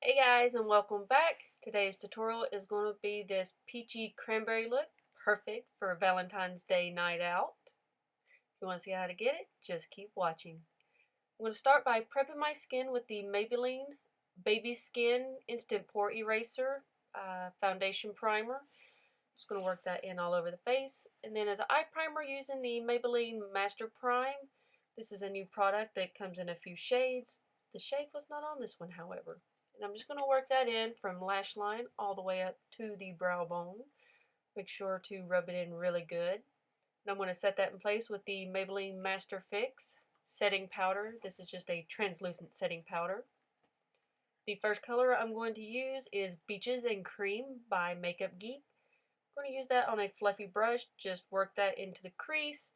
Hey guys, and welcome back. Today's tutorial is going to be this peachy cranberry look, perfect for a Valentine's Day night out. If you want to see how to get it, just keep watching. I'm going to start by prepping my skin with the Maybelline Baby Skin Instant Pore Eraser Foundation Primer. Just going to work that in all over the face. And then as an eye primer using the Maybelline Master Prime. This is a new product that comes in a few shades. The shade was not on this one, however. And I'm just going to work that in from lash line all the way up to the brow bone. Make sure to rub it in really good. And I'm going to set that in place with the Maybelline Master Fix setting powder. This is just a translucent setting powder. The first color I'm going to use is Beaches and Cream by Makeup Geek. I'm going to use that on a fluffy brush, just work that into the crease.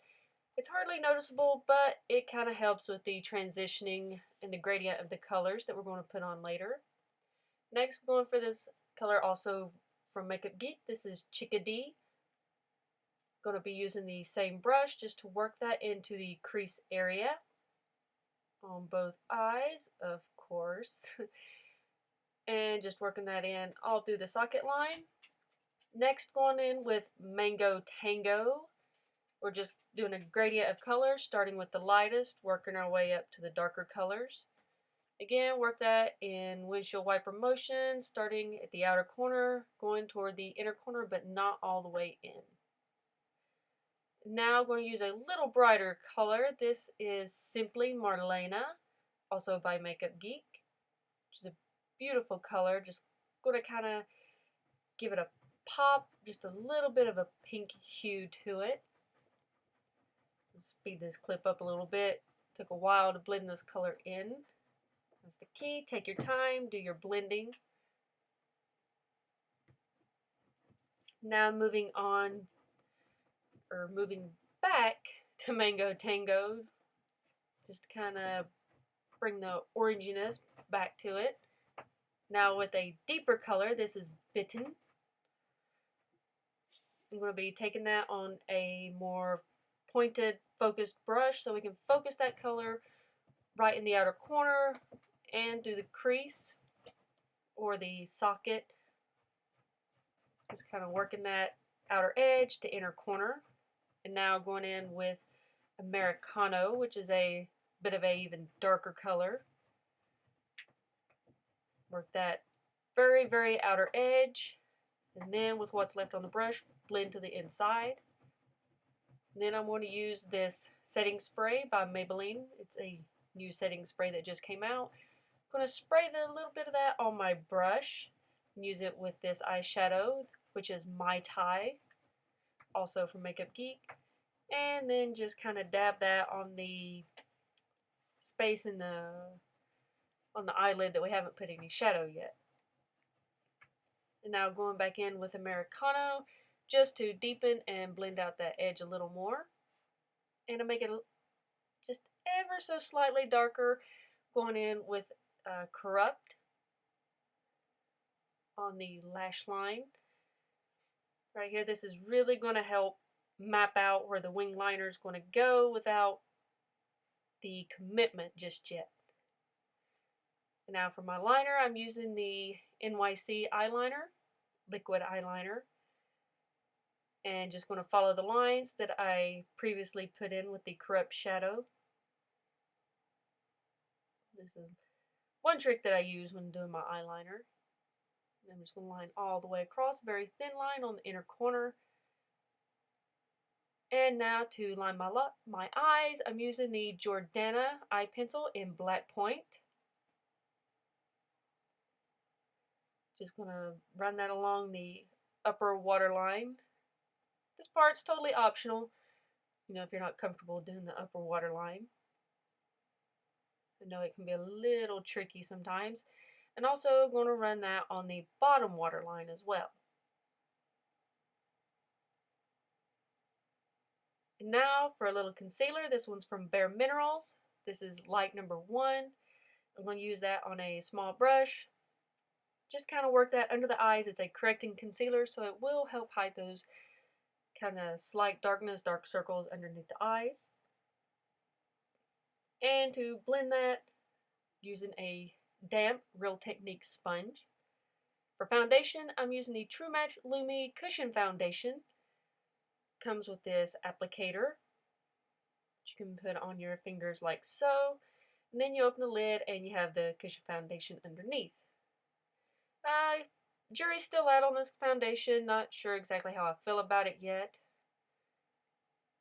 It's hardly noticeable, but it kind of helps with the transitioning and the gradient of the colors that we're going to put on later. Next, going for this color also from Makeup Geek. This is Chickadee. Going to be using the same brush just to work that into the crease area on both eyes, of course. And just working that in all through the socket line. Next, going in with Mango Tango. We're just doing a gradient of color, starting with the lightest, working our way up to the darker colors. Again, work that in windshield wiper motion, starting at the outer corner, going toward the inner corner, but not all the way in. Now I'm going to use a little brighter color. This is Simply Marlena, also by Makeup Geek, which is a beautiful color. Just going to kind of give it a pop, just a little bit of a pink hue to it. Speed this clip up a little bit. Took a while to blend this color in. That's the key. Take your time, do your blending. Now moving back to Mango Tango. Just kind of bring the oranginess back to it. Now with a deeper color, this is Bitten. I'm going to be taking that on a more pointed, focused brush so we can focus that color right in the outer corner and through the crease or the socket. Just kind of working that outer edge to inner corner. And now going in with Americano, which is a bit of a even darker color. Work that very, very outer edge. And then with what's left on the brush, blend to the inside. And then I'm going to use this setting spray by Maybelline. It's a new setting spray that just came out. I'm going to spray a little bit of that on my brush and use it with this eyeshadow, which is My Tai, also from Makeup Geek. And then just kind of dab that on the space on the eyelid that we haven't put any shadow yet. And now going back in with Americano just to deepen and blend out that edge a little more. And to make it just ever so slightly darker, going in with Corrupt on the lash line. Right here, this is really going to help map out where the wing liner is going to go without the commitment just yet. And now for my liner, I'm using the NYC eyeliner, liquid eyeliner. And just going to follow the lines that I previously put in with the Corrupt shadow. This is one trick that I use when doing my eyeliner. I'm just going to line all the way across, very thin line on the inner corner. And now to line my eyes, I'm using the Jordana eye pencil in Black Point. Just going to run that along the upper waterline. This part's totally optional, if you're not comfortable doing the upper waterline. I know it can be a little tricky sometimes. And also going to run that on the bottom waterline as well. And now for a little concealer. This one's from Bare Minerals. This is light number 1. I'm going to use that on a small brush. Just kind of work that under the eyes. It's a correcting concealer, so it will help hide those kind of slight darkness, dark circles underneath the eyes. And to blend that, using a damp Real Technique sponge. For foundation, I'm using the True Match Lumi Cushion Foundation. Comes with this applicator that you can put on your fingers like so. And then you open the lid and you have the cushion foundation underneath. Jury's still out on this foundation, not sure exactly how I feel about it yet.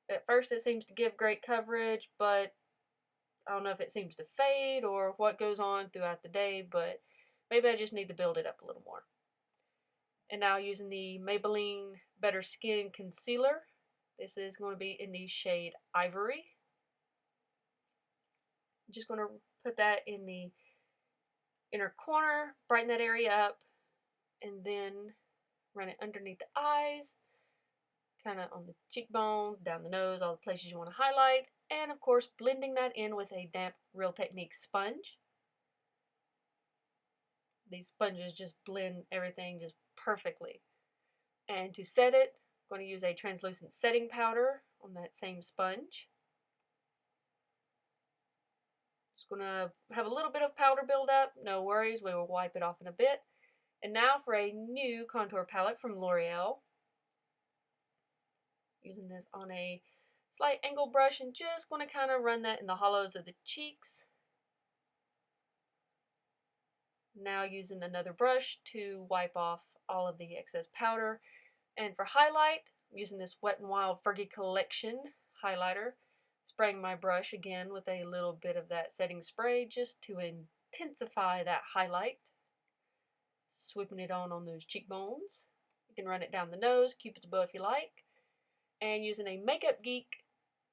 At first it seems to give great coverage, but I don't know if it seems to fade or what goes on throughout the day, but maybe I just need to build it up a little more. And now using the Maybelline Better Skin Concealer. This is going to be in the shade Ivory. I'm just going to put that in the inner corner, brighten that area up, and then run it underneath the eyes, kind of on the cheekbones, down the nose, all the places you want to highlight, and of course blending that in with a damp Real Technique sponge. These sponges just blend everything just perfectly. And to set it, I'm going to use a translucent setting powder on that same sponge. Just going to have a little bit of powder build up, no worries, we will wipe it off in a bit. And now for a new contour palette from L'Oreal. Using this on a slight angle brush and just going to kind of run that in the hollows of the cheeks. Now using another brush to wipe off all of the excess powder. And for highlight, I'm using this Wet n Wild Fergie Collection highlighter. Spraying my brush again with a little bit of that setting spray just to intensify that highlight. Sweeping it on those cheekbones. You can run it down the nose, Cupid's bow if you like. And using a Makeup Geek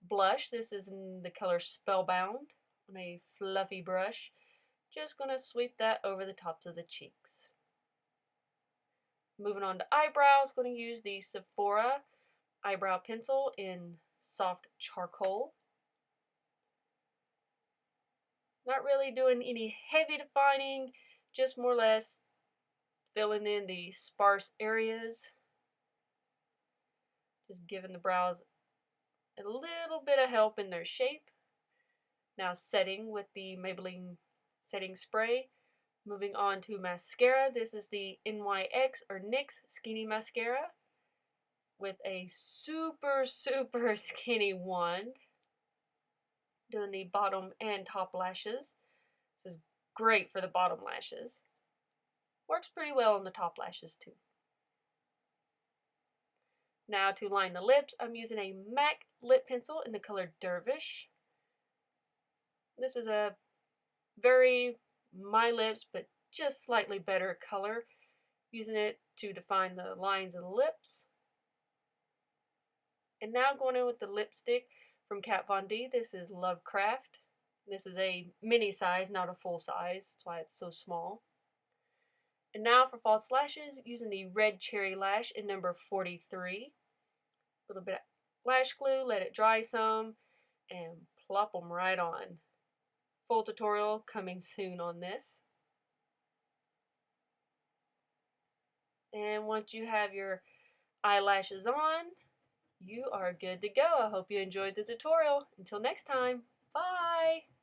blush, this is in the color Spellbound, on a fluffy brush. Just going to sweep that over the tops of the cheeks. Moving on to eyebrows, going to use the Sephora eyebrow pencil in Soft Charcoal. Not really doing any heavy defining, just more or less filling in the sparse areas. Just giving the brows a little bit of help in their shape. Now setting with the Maybelline setting spray. Moving on to mascara. This is the NYX or NYX Skinny Mascara with a super skinny wand. Doing the bottom and top lashes. This is great for the bottom lashes. Works pretty well on the top lashes too. Now to line the lips, I'm using a MAC lip pencil in the color Dervish. This is a very my lips, but just slightly better color. Using it to define the lines of the lips. And now going in with the lipstick from Kat Von D. This is Lovecraft. This is a mini size, not a full size. That's why it's so small. And now for false lashes, using the Red Cherry Lash in number 43. A little bit of lash glue, let it dry some, and plop them right on. Full tutorial coming soon on this. And once you have your eyelashes on, you are good to go. I hope you enjoyed the tutorial. Until next time, bye!